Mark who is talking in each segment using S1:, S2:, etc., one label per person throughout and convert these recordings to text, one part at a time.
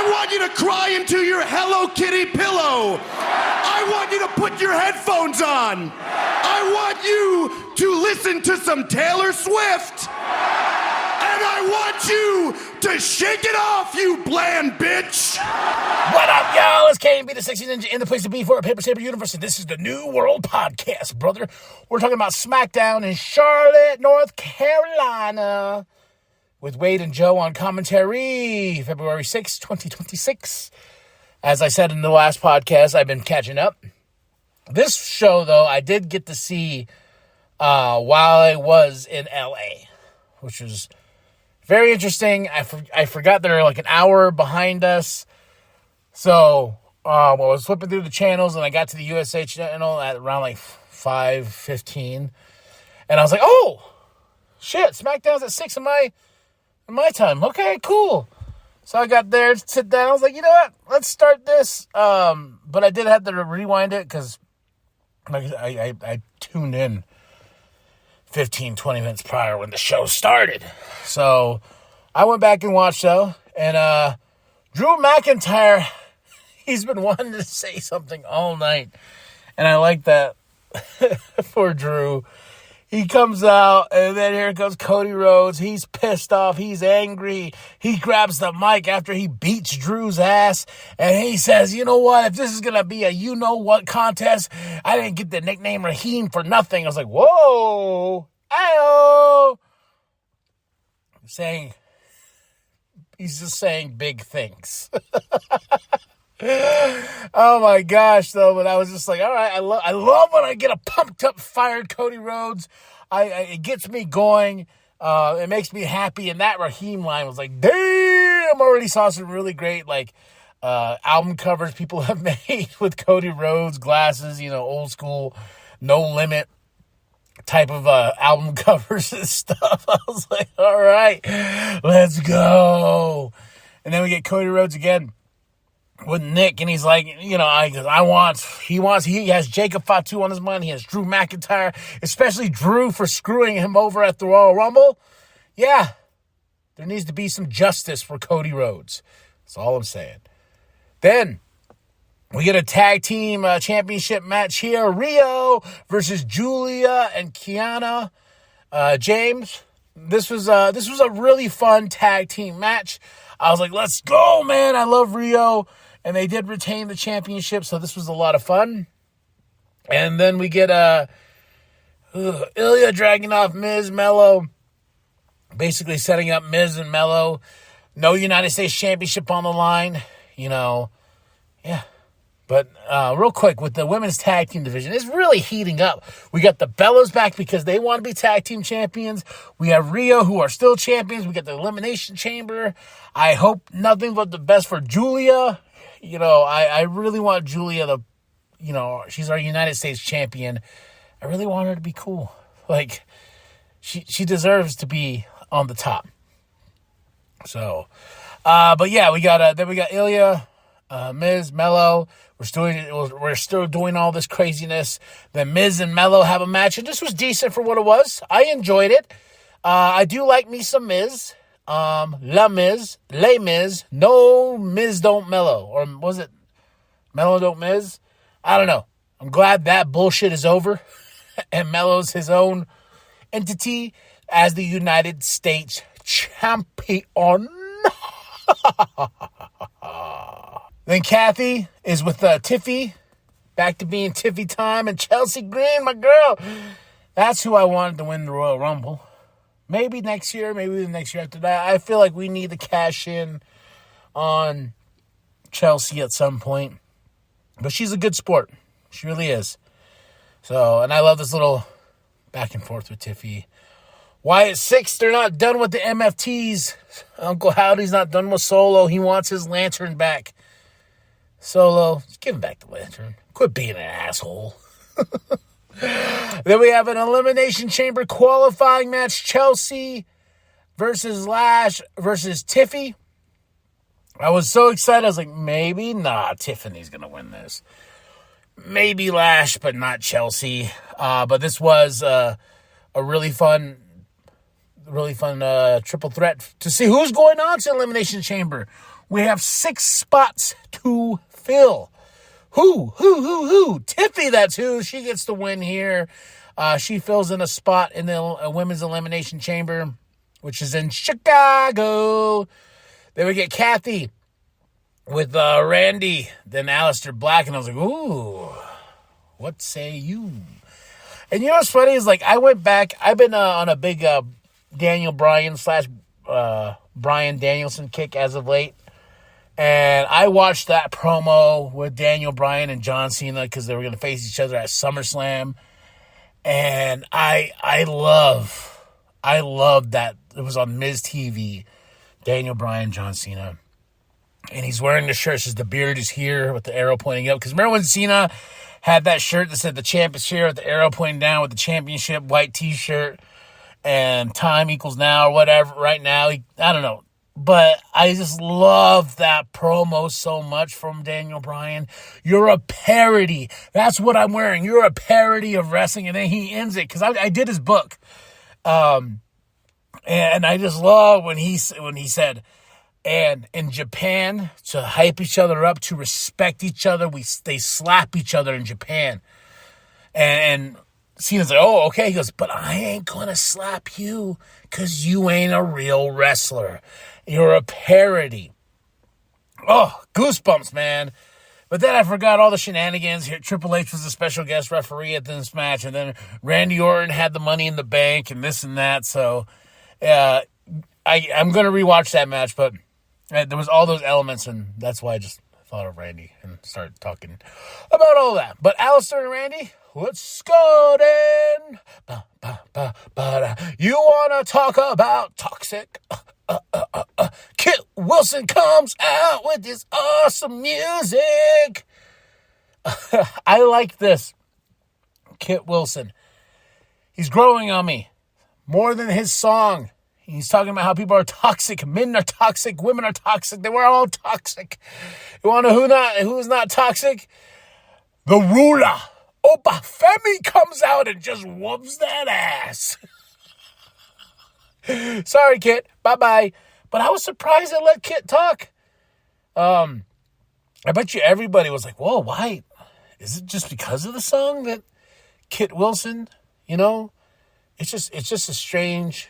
S1: I want you to cry into your Hello Kitty pillow. I want you to put your headphones on. I want you to listen to some Taylor Swift. And I want you to shake it off, you bland bitch.
S2: What up, y'all? It's KMB, the Sexy Ninja, in the place to be for a Paper Saber universe, and this is the New World Podcast, brother. We're talking about SmackDown in Charlotte, North Carolina, with Wade and Joe on commentary, February 6, 2026. As I said in the last podcast, I've been catching up. This show, though, I did get to see while I was in LA, which was very interesting. I forgot they're like an hour behind us. So I was flipping through the channels, and I got to the USA channel at around like 5:15. And I was like, oh, shit, SmackDown's at 6 in my time. Okay, cool. So I got there, sit down. I was like, you know what? Let's start this. But I did have to rewind it because I tuned in 15, 20 minutes prior when the show started. So I went back and watched though. And Drew McIntyre, he's been wanting to say something all night. And I like that for Drew. He comes out, and then here comes Cody Rhodes. He's pissed off. He's angry. He grabs the mic after he beats Drew's ass, and he says, you know what? If this is going to be a you-know-what contest, I didn't get the nickname Raheem for nothing. I was like, whoa, ayo. He's just saying big things. Oh my gosh, though, but I was just like, all right, I love when I get a pumped up, fired Cody Rhodes. It gets me going. It makes me happy. And that Raheem line was like, damn, already saw some really great, like, album covers people have made with Cody Rhodes, glasses, old school, no limit type of album covers and stuff. I was like, all right, let's go. And then we get Cody Rhodes again with Nick, and he's like, he has Jacob Fatu on his mind. He has Drew McIntyre, especially Drew for screwing him over at the Royal Rumble. Yeah, there needs to be some justice for Cody Rhodes. That's all I'm saying. Then we get a tag team championship match here. Rio versus Julia and Kiana James. This was a really fun tag team match. I was like, let's go, man. I love Rio. And they did retain the championship, so this was a lot of fun. And then we get Ilya dragging off Miz, Mello, basically setting up Miz and Mello. No United States Championship on the line, yeah. But real quick, with the women's tag team division, it's really heating up. We got the Bellas back because they want to be tag team champions. We have Rio, who are still champions. We got the Elimination Chamber. I hope nothing but the best for Julia. I really want Julia she's our United States champion. I really want her to be cool. Like, she deserves to be on the top. So, but yeah, we got Ilya, Miz, Mello. We're still doing all this craziness. Then Miz and Mello have a match, and this was decent for what it was. I enjoyed it. I do like me some Miz. La Miz, Les Miz, no Miz don't Mello. Or was it Mello don't Miz? I don't know. I'm glad that bullshit is over. And Mello's his own entity as the United States champion. Then Kathy is with Tiffy. Back to being Tiffy time. And Chelsea Green, my girl. That's who I wanted to win the Royal Rumble. Maybe next year, maybe the next year after that. I feel like we need to cash in on Chelsea at some point. But she's a good sport. She really is. So, and I love this little back and forth with Tiffy. Wyatt 6, they're not done with the MFTs. Uncle Howdy's not done with Solo. He wants his lantern back. Solo, just give him back the lantern. Quit being an asshole. Then we have an Elimination Chamber qualifying match. Chelsea versus Lash versus Tiffy. I was so excited. I was like, maybe not. Tiffany's going to win this. Maybe Lash, but not Chelsea. But this was a really fun triple threat to see who's going on to Elimination Chamber. We have 6 spots to fill. Who? Tiffy, that's who. She gets the win here. She fills in a spot in the Women's Elimination Chamber, which is in Chicago. Then we get Kathy with Randy, then Aleister Black, and I was like, ooh, what say you? And you know what's funny is, like, I went back. I've been on a big Daniel Bryan / Bryan Danielson kick as of late. And I watched that promo with Daniel Bryan and John Cena because they were going to face each other at SummerSlam. And I love that. It was on Miz TV, Daniel Bryan, John Cena. And he's wearing the shirt. It says the beard is here with the arrow pointing up. Because remember when Cena had that shirt that said the champ is here with the arrow pointing down with the championship white t-shirt and time equals now or whatever. Right now, I don't know. But I just love that promo so much from Daniel Bryan. You're a parody. That's what I'm wearing. You're a parody of wrestling. And then he ends it because I did his book. And I just love when he said, and in Japan, to hype each other up, to respect each other, they slap each other in Japan. And Cena's like, oh, okay. He goes, but I ain't going to slap you because you ain't a real wrestler. You're a parody. Oh, goosebumps, man. But then I forgot all the shenanigans. Here, Triple H was a special guest referee at this match. And then Randy Orton had the Money in the Bank and this and that. So I'm going to rewatch that match. But there was all those elements. And that's why I just thought of Randy and started talking about all that. But Aleister and Randy, let's go then. You want to talk about toxic? Kit Wilson comes out with this awesome music. I like this. Kit Wilson. He's growing on me more than his song. He's talking about how people are toxic. Men are toxic. Women are toxic. They were all toxic. You want to know who's not toxic? The ruler. Opa Femi comes out and just whoops that ass. Sorry, Kit. Bye-bye. But I was surprised they let Kit talk. I bet you everybody was like, whoa, why? Is it just because of the song that Kit Wilson, it's just a strange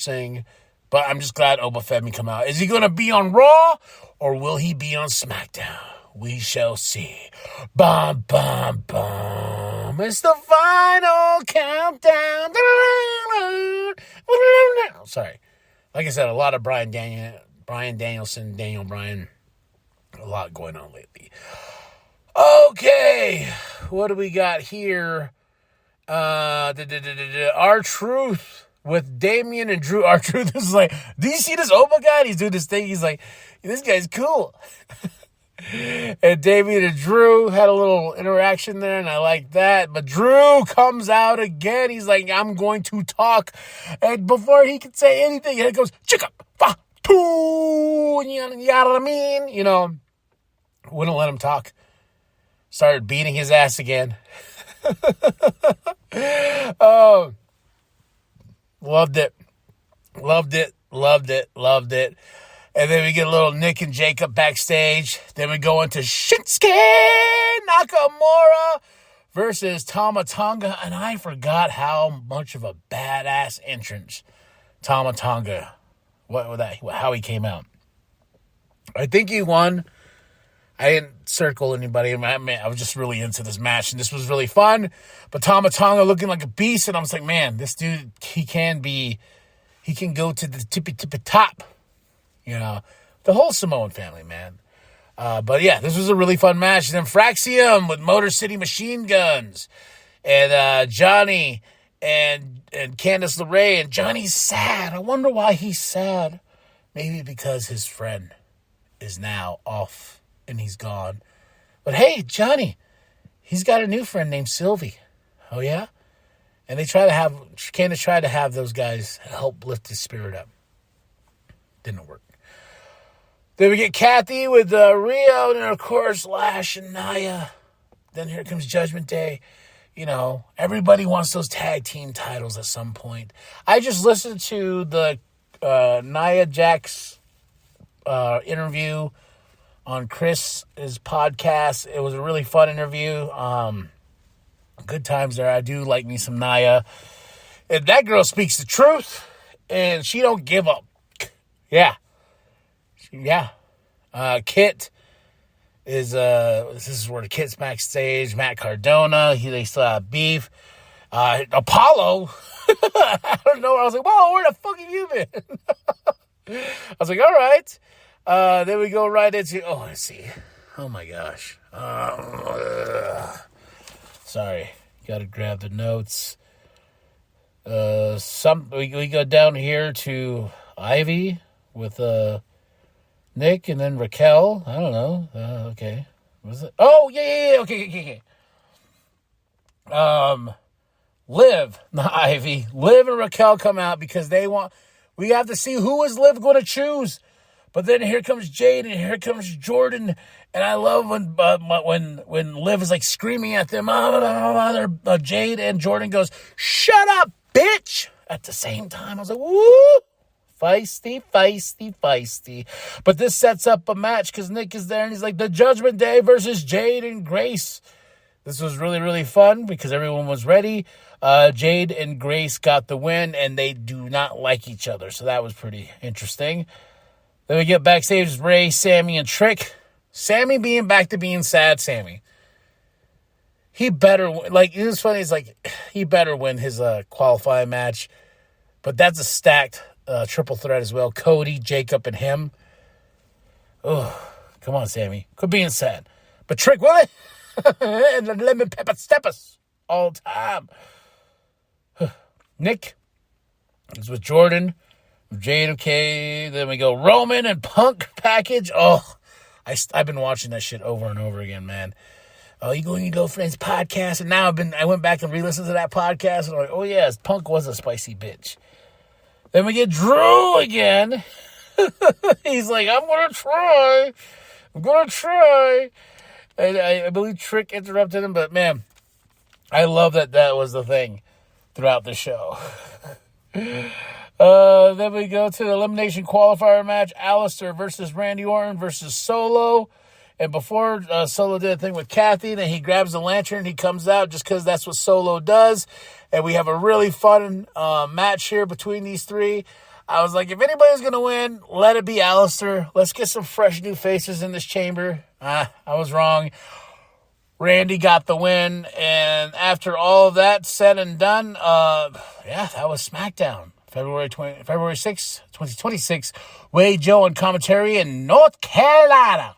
S2: thing. But I'm just glad Opa Femi come out. Is he going to be on Raw or will he be on SmackDown? We shall see. Bum, bum, bum. It's the final countdown. Sorry. Like I said, a lot of Bryan Danielson, Daniel Bryan. A lot going on lately. Okay. What do we got here? R-Truth with Damian and Drew. R-Truth is like, do you see this Opa guy? He's doing this thing. He's like, this guy's cool. And Damian and Drew had a little interaction there, and I like that. But Drew comes out again. He's like, I'm going to talk. And before he could say anything, it goes, chicka, fa, two, and you know what I mean? Wouldn't let him talk. Started beating his ass again. Oh, loved it. And then we get a little Nick and Jacob backstage. Then we go into Shinsuke Nakamura versus Tama Tonga. And I forgot how much of a badass entrance Tama Tonga, how he came out. I think he won. I didn't circle anybody. I was just really into this match, and this was really fun. But Tama Tonga looking like a beast, and I was like, man, this dude, he can go to the tippy top. The whole Samoan family, man. But yeah, this was a really fun match. And then Fraxium with Motor City Machine Guns. And Johnny and Candice LeRae. And Johnny's sad. I wonder why he's sad. Maybe because his friend is now off and he's gone. But hey, Johnny, he's got a new friend named Sylvie. Oh yeah? And Candice tried to have those guys help lift his spirit up. Didn't work. Then we get Kathy with Rio, and of course, Lash and Nia. Then here comes Judgment Day. Everybody wants those tag team titles at some point. I just listened to the Nia Jax interview on Chris's podcast. It was a really fun interview. Good times there. I do like me some Nia. And that girl speaks the truth, and she don't give up. Yeah. Kit is, this is where the Kit's backstage. Matt Cardona, they still have beef. Apollo, I don't know. I was like, whoa, where the fuck have you been? I was like, all right. Then we go right into, let's see. Oh my gosh. Sorry. Got to grab the notes. We go down here to Ivy with Nick and then Raquel. I don't know. Okay. What was it? Oh, yeah. Okay. Liv, not Ivy. Liv and Raquel come out because we have to see who is Liv going to choose. But then here comes Jade and here comes Jordan. And I love when Liv is like screaming at them. Jade and Jordan goes, "Shut up, bitch!" At the same time, I was like, woo! Feisty. But this sets up a match because Nick is there and he's like, the Judgment Day versus Jade and Grace. This was really, really fun because everyone was ready. Jade and Grace got the win and they do not like each other. So that was pretty interesting. Then we get backstage with Ray, Sammy, and Trick. Sammy being back to being sad Sammy. He better, it was funny, it's like, he better win his qualifying match. But that's a stacked triple threat as well. Cody, Jacob, and him. Oh, come on, Sammy. Quit being sad. But Trick, will it? And the lemon pepper steppers all time. Nick is with Jordan. Jade, okay. Then we go Roman and Punk package. Oh, I've been watching that shit over and over again, man. Oh, you go friends podcast, and now I went back and re-listened to that podcast, and I'm like, oh yes, Punk was a spicy bitch. Then we get Drew again. He's like, I'm gonna try. And I believe Trick interrupted him, but man, I love that was the thing throughout the show. Then we go to the elimination qualifier match. Alistair versus Randy Orton versus Solo. And before Solo did a thing with Kathy, then he grabs the lantern and he comes out just because that's what Solo does. And we have a really fun match here between these three. I was like, if anybody's going to win, let it be Alistair. Let's get some fresh new faces in this chamber. I was wrong. Randy got the win. And after all of that said and done, that was SmackDown. February 6th, 2026. Wade, Joe, and commentary in North Carolina.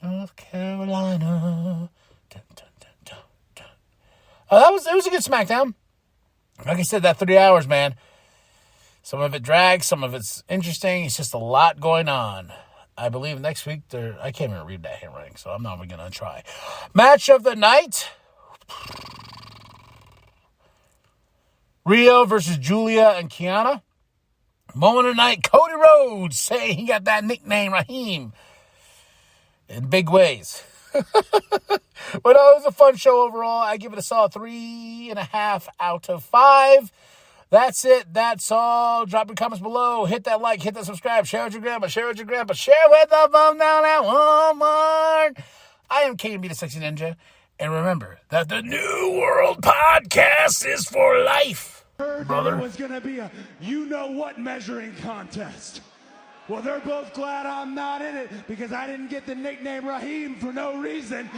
S2: Dun, dun, dun, dun. It was a good SmackDown. Like I said, that 3 hours, man. Some of it drags, some of it's interesting. It's just a lot going on. I believe next week, I can't even read that handwriting, so I'm not even going to try. Match of the night. Rio versus Julia and Kiana. Moment of the night, Cody Rhodes saying he got that nickname, Raheem, in big ways. But it was a fun show overall. I give it a solid 3.5 out of 5. That's it. That's all. Drop your comments below. Hit that like. Hit that subscribe. Share with your grandma. Share with the phone down at Walmart. I am KMB the Sexy Ninja. And remember that the New World Podcast is for life.
S1: Brother. It was going to be a you-know-what measuring contest. Well, they're both glad I'm not in it because I didn't get the nickname Raheem for no reason.